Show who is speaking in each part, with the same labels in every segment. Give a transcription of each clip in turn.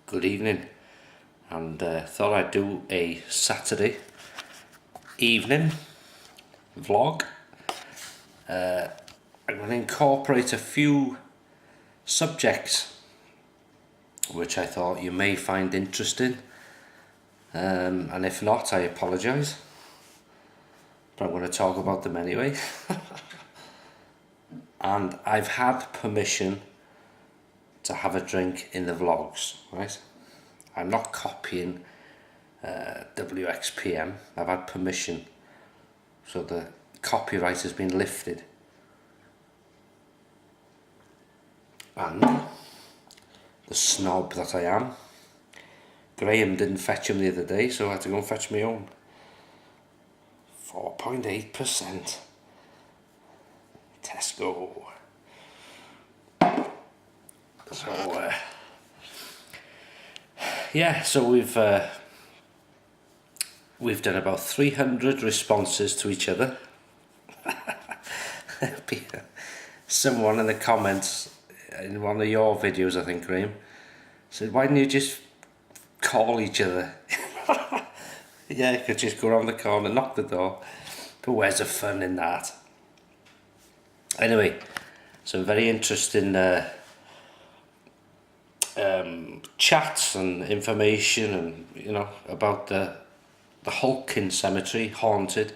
Speaker 1: good evening, and thought I'd do a Saturday evening vlog. I'm going to incorporate a few subjects which I thought you may find interesting, and if not, I apologise, but I'm going to talk about them anyway. And I've had permission to have a drink in the vlogs, right? I'm not copying WXPM. I've had permission, so the copyright has been lifted. And the snob that I am, Graham didn't fetch him the other day, so I had to go and fetch my own. 4.8%. Tesco. So yeah, so we've done about 300 responses to each other. Someone in the comments in one of your videos, I think, Graham, said, why didn't you just call each other? Yeah, you could just go around the corner, knock the door, but where's the fun in that? Anyway, some very interesting chats and information, and you know, about the Hulking Cemetery, haunted,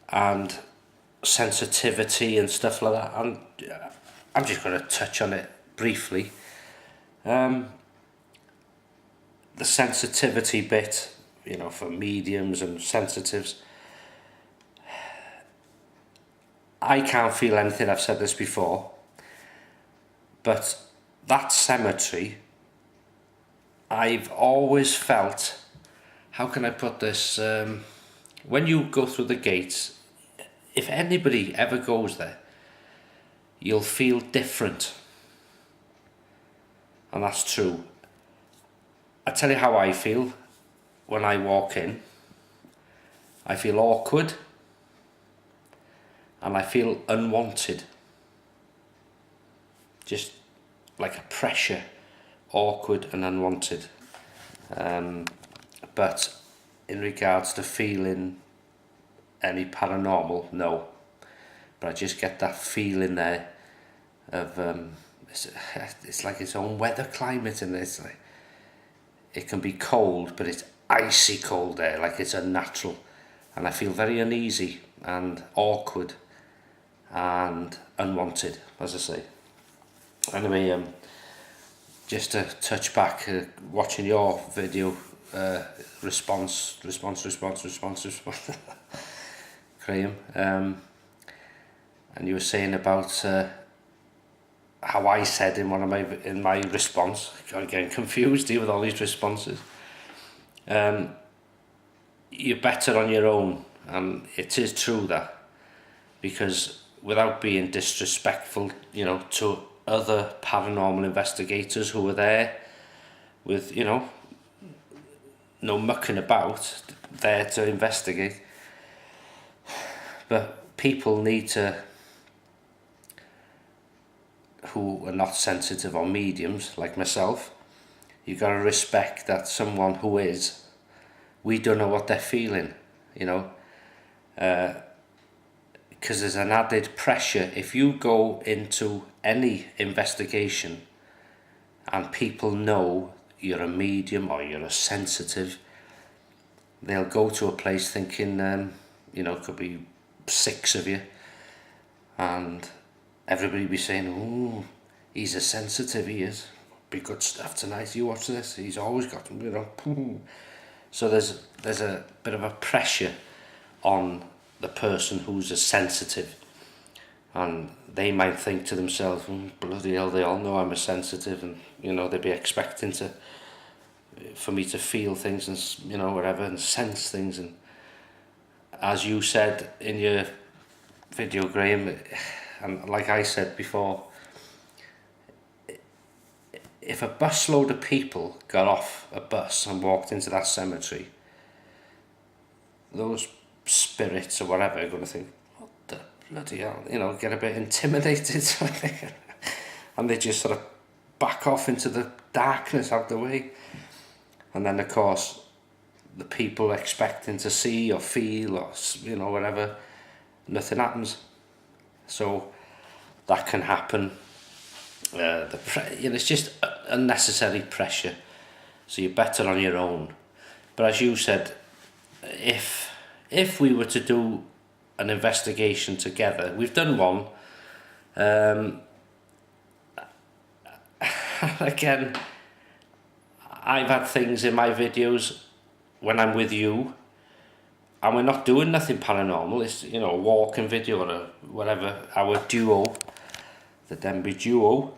Speaker 1: and sensitivity and stuff like that. And I'm just going to touch on it briefly. The sensitivity bit, you know, for mediums and sensitives, I can't feel anything. I've said this before, but that cemetery, I've always felt, how can I put this, when you go through the gates, if anybody ever goes there, you'll feel different. And that's true. I tell you how I feel when I walk in. I feel awkward and I feel unwanted. Just like a pressure, awkward and unwanted. But in regards to feeling any paranormal, no. But I just get that feeling there of it's like its own weather climate, and it's like, it can be cold, but it's icy cold there, like it's unnatural, and I feel very uneasy and awkward and unwanted, as I say. Anyway, just to touch back, watching your video, response, Graham, and you were saying about how I said in my response, I'm getting confused here with all these responses. You're better on your own, and it is true that, because without being disrespectful, you know, to other paranormal investigators who were there with, you know, no mucking about, there to investigate, but people need to, who are not sensitive or mediums like myself, you got to respect that someone who is, we don't know what they're feeling, you know, because there's an added pressure. If you go into any investigation and people know you're a medium or you're a sensitive, they'll go to a place thinking, you know, it could be 6 of you, and everybody be saying, "Oh, he's a sensitive, he is. Be good stuff tonight. You watch this. He's always got them, you know." So there's a bit of a pressure on the person who's a sensitive, and they might think to themselves, "Bloody hell, they all know I'm a sensitive," and you know, they'd be expecting for me to feel things and, you know, whatever, and sense things. And as you said in your video, Graham, and like I said before, if a busload of people got off a bus and walked into that cemetery, those spirits or whatever are going to think, what the bloody hell, you know, get a bit intimidated. And they just sort of back off into the darkness out the way. And then of course the people expecting to see or feel or whatever, nothing happens. So that can happen. It's just unnecessary pressure. So you're better on your own. But as you said, if we were to do an investigation together, we've done one. Again, I've had things in my videos when I'm with you, and we're not doing nothing paranormal. It's a walking video or whatever. Our duo, the Denby duo,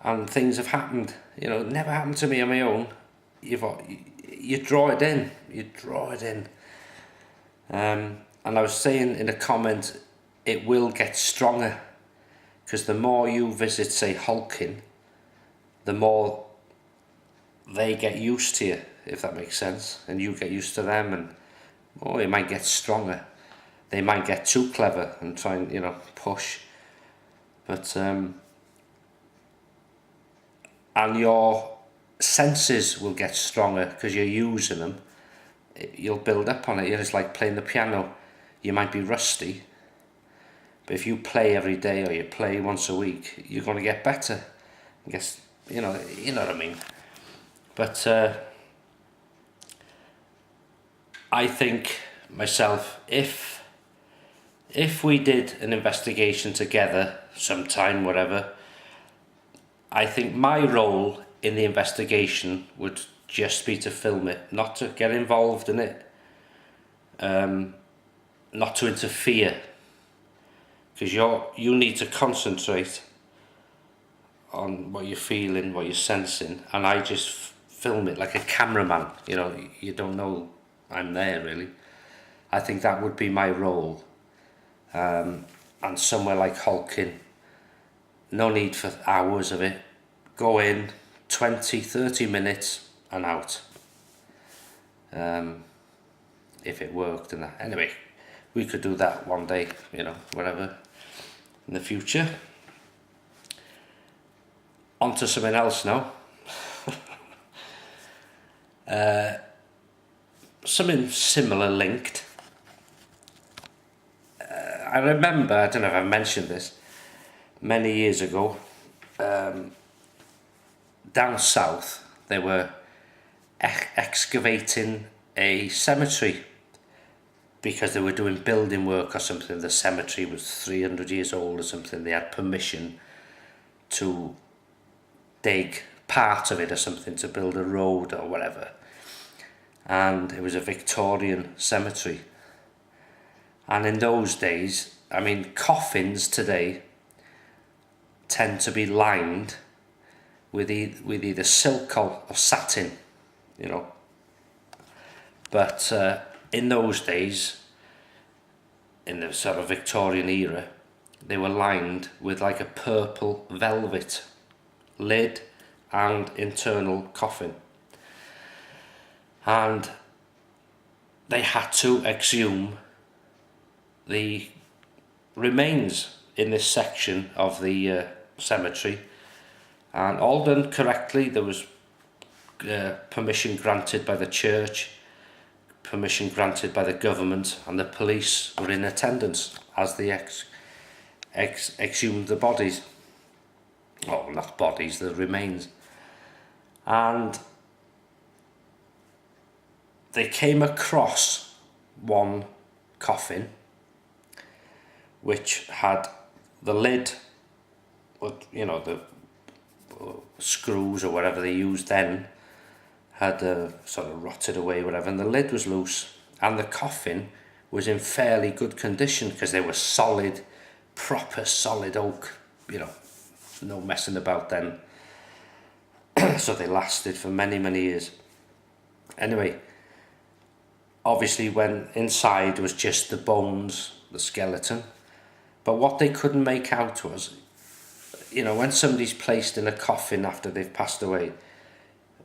Speaker 1: and things have happened. It never happened to me on my own. You draw it in. And I was saying in a comment, it will get stronger, because the more you visit, say, Hulking, the more they get used to you, if that makes sense, and you get used to them, and it might get stronger. They might get too clever and try and push, but and your senses will get stronger because you're using them. You'll build up on it. It's like playing the piano. You might be rusty, but if you play every day or you play once a week, you're going to get better. I guess you know what I mean. But I think myself, if we did an investigation together sometime, whatever, I think my role in the investigation would just be to film it, not to get involved in it, not to interfere, because you need to concentrate on what you're feeling, what you're sensing, and I just film it like a cameraman. You don't know I'm there really. I think that would be my role. And somewhere like Hulking, no need for hours of it. Go in, 20-30 minutes and out. If it worked and that. Anyway, we could do that one day, whatever, in the future. On to something else now. Something similar linked. I remember, I don't know if I mentioned this, many years ago, down south, they were excavating a cemetery because they were doing building work or something. The cemetery was 300 years old or something. They had permission to dig part of it or something to build a road or whatever. And it was a Victorian cemetery. And in those days, coffins today tend to be lined with either silk or satin, But in those days, in the sort of Victorian era, they were lined with like a purple velvet lid and internal coffin. And they had to exhume the remains in this section of the cemetery, and all done correctly. There was permission granted by the church, permission granted by the government, and the police were in attendance as they exhumed the bodies. Oh, not bodies, the remains. And they came across one coffin which had the lid, the screws or whatever they used then had sort of rotted away, whatever, and the lid was loose, and the coffin was in fairly good condition because they were solid, proper solid oak, no messing about then. So they lasted for many, many years. Anyway, obviously when inside was just the bones, the skeleton, but what they couldn't make out was, when somebody's placed in a coffin after they've passed away,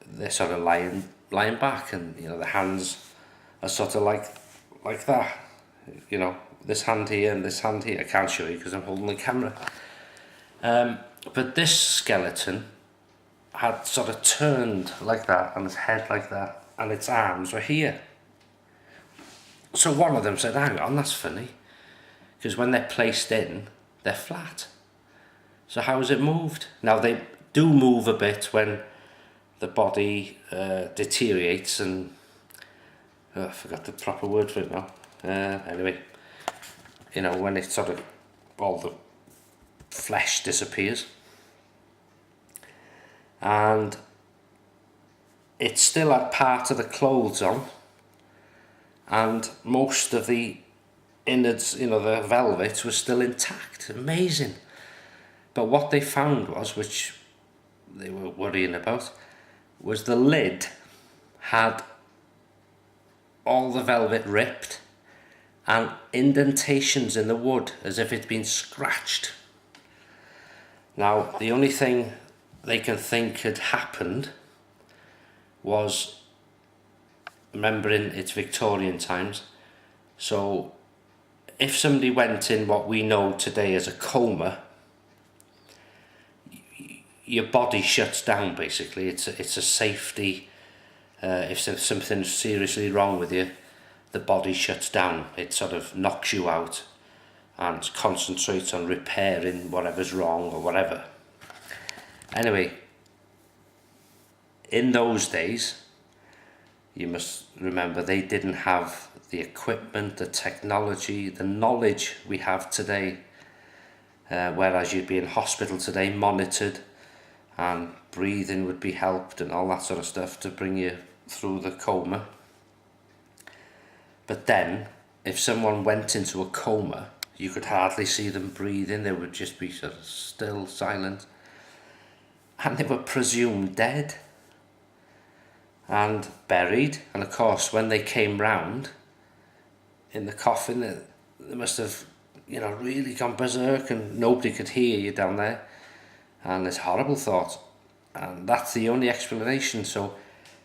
Speaker 1: they're sort of lying back, and the hands are sort of like that, this hand here and this hand here. I can't show you because I'm holding the camera. But this skeleton had sort of turned like that, and its head like that, and its arms were here. So one of them said, hang on, that's funny, because when they're placed in, they're flat. So how has it moved? Now they do move a bit when the body deteriorates and... I forgot the proper word for it now. Anyway, you know, when it sort of, all the flesh disappears. And it still had part of the clothes on, and most of the innards, you know, the velvet was still intact. Amazing. But what they found was, which they were worrying about, was the lid had all the velvet ripped and indentations in the wood as if it'd been scratched. Now, the only thing they can think had happened was, remembering it's Victorian times, so if somebody went in what we know today as a coma, your body shuts down basically. It's a safety. If something's seriously wrong with you, the body shuts down. It sort of knocks you out and concentrates on repairing whatever's wrong or whatever. Anyway, in those days, you must remember, they didn't have the equipment, the technology, the knowledge we have today. Whereas you'd be in hospital today, monitored, and breathing would be helped and all that sort of stuff to bring you through the coma. But then, if someone went into a coma, you could hardly see them breathing. They would just be sort of still, silent, and they were presumed dead and buried. And of course, when they came round in the coffin, they must have, you know, really gone berserk, and nobody could hear you down there. And it's a horrible thought, and that's the only explanation. So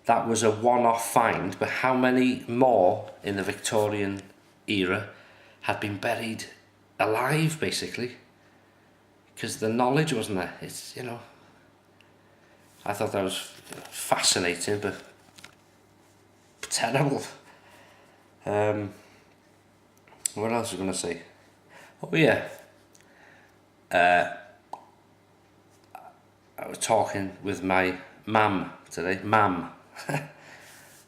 Speaker 1: that was a one-off find, but how many more in the Victorian era had been buried alive, basically? Because the knowledge wasn't there. It's, you know, I thought that was fascinating, but terrible. What else was I going to say? Oh yeah, I was talking with my mam today. Mam,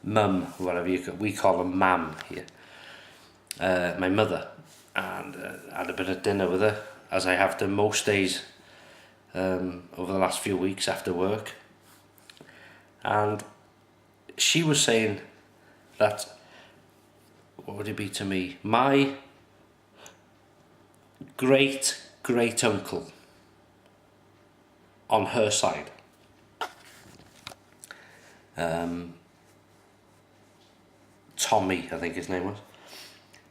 Speaker 1: mum, whatever we call them, mam here. My mother, and had a bit of dinner with her, as I have done most days over the last few weeks after work. And she was saying that, what would it be to me? My great uncle on her side, Tommy, I think his name was.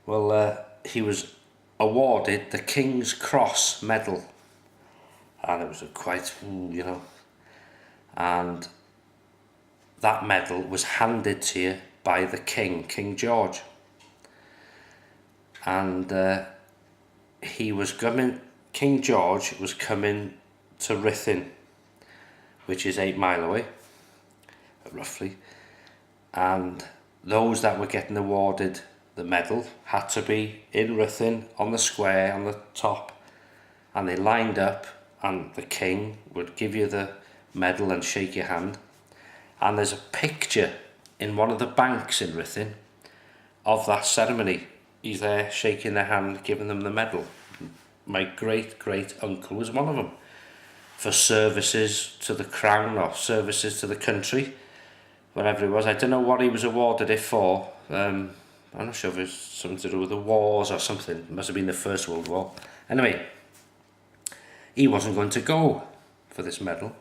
Speaker 1: Well, he was awarded the King's Cross medal, and it was quite, you know, and that medal was handed to you by the King, King George, and he was coming. King George was coming to Ruthin, which is 8 miles away, roughly, and those that were getting awarded the medal had to be in Ruthin on the square on the top, and they lined up, and the King would give you the medal and shake your hand. And there's a picture in one of the banks in Ruthin of that ceremony. He's there shaking their hand, giving them the medal. My great uncle was one of them, for services to the crown or services to the country, whatever it was. I don't know what he was awarded it for. I'm not sure if it was something to do with the wars or something. It must have been the First World War. Anyway, he wasn't going to go for this medal.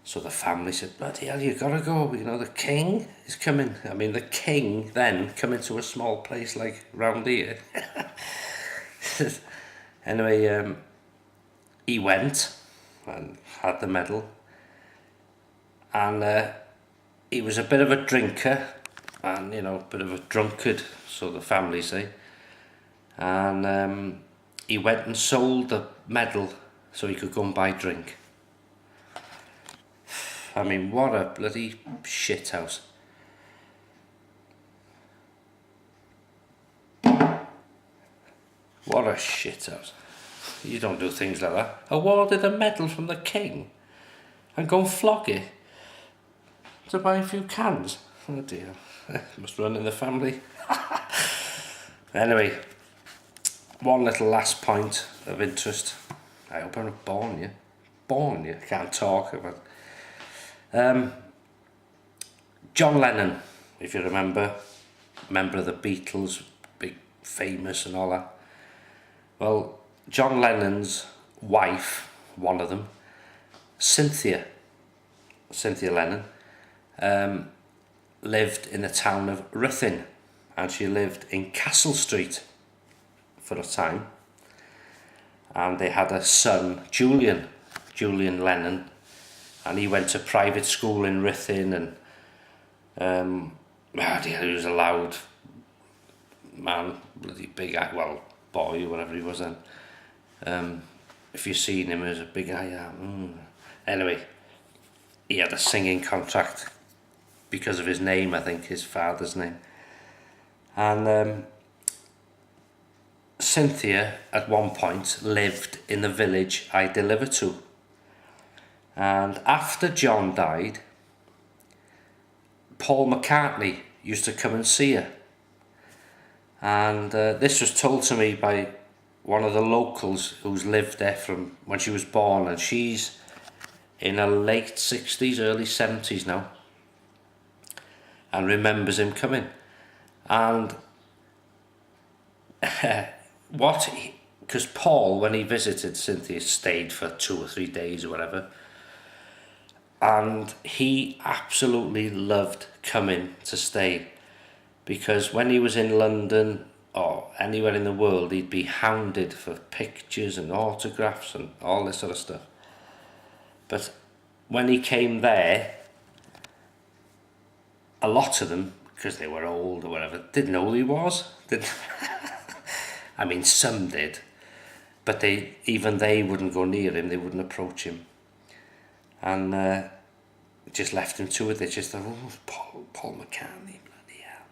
Speaker 1: So the family said, bloody hell, you gotta go, you know, the King is coming. I mean, the King then coming to a small place like round here. Anyway, he went and had the medal, and he was a bit of a drinker, and, you know, a bit of a drunkard, so the family say. And he went and sold the medal so he could go and buy a drink. I mean, what a bloody shit house. What a shit house. You don't do things like that. Awarded a medal from the king and go and flog it to buy a few cans. Oh dear. Must run in the family. Anyway, one little last point of interest. I hope I'm not boring you. Boring you. Can't talk about. John Lennon, if you remember, member of the Beatles, big famous and all that. Well, John Lennon's wife, one of them, Cynthia Lennon, lived in the town of Ruthin, and she lived in Castle Street for a time, and they had a son, Julian Lennon, and he went to private school in Ruthin, and he was a loud man, bloody big, well, boy, whatever he was then. If you've seen him, he was a big guy. Anyway, he had a singing contract because of his name, I think, his father's name. And Cynthia, at one point, lived in the village I delivered to. And after John died, Paul McCartney used to come and see her. And this was told to me by one of the locals who's lived there from when she was born, and she's in her late 60s, early 70s now, and remembers him coming. And because Paul, when he visited Cynthia, stayed for 2 or 3 days or whatever, and he absolutely loved coming to stay, because when he was in London or anywhere in the world, he'd be hounded for pictures and autographs and all this sort of stuff. But when he came there, a lot of them, because they were old or whatever, didn't know who he was. I mean, some did, but even they wouldn't go near him, they wouldn't approach him. And just left him to it. They just thought, oh, Paul McCartney, bloody hell.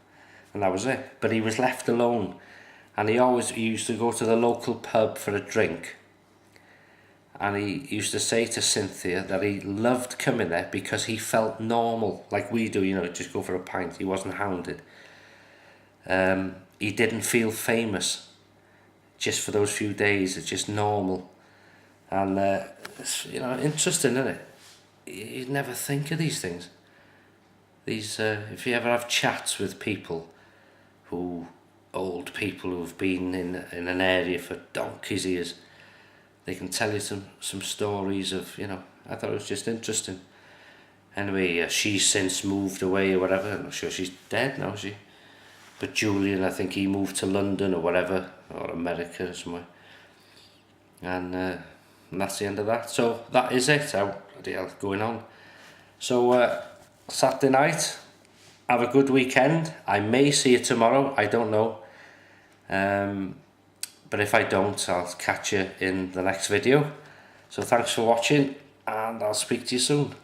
Speaker 1: And that was it. But he was left alone. And he used to go to the local pub for a drink. And he used to say to Cynthia that he loved coming there because he felt normal, like we do, just go for a pint. He wasn't hounded. He didn't feel famous just for those few days. It's just normal. And, interesting, isn't it? You'd never think of these things. If you ever have chats with people, old people who've been in an area for donkey's years, they can tell you some stories of, I thought it was just interesting. Anyway, she's since moved away or whatever. I'm not sure she's dead now, is she? But Julian, I think he moved to London or whatever, or America or somewhere. And that's the end of that. So that is it. Going on. So Saturday night, have a good weekend. I may see you tomorrow, I don't know. But if I don't, I'll catch you in the next video. So thanks for watching, and I'll speak to you soon.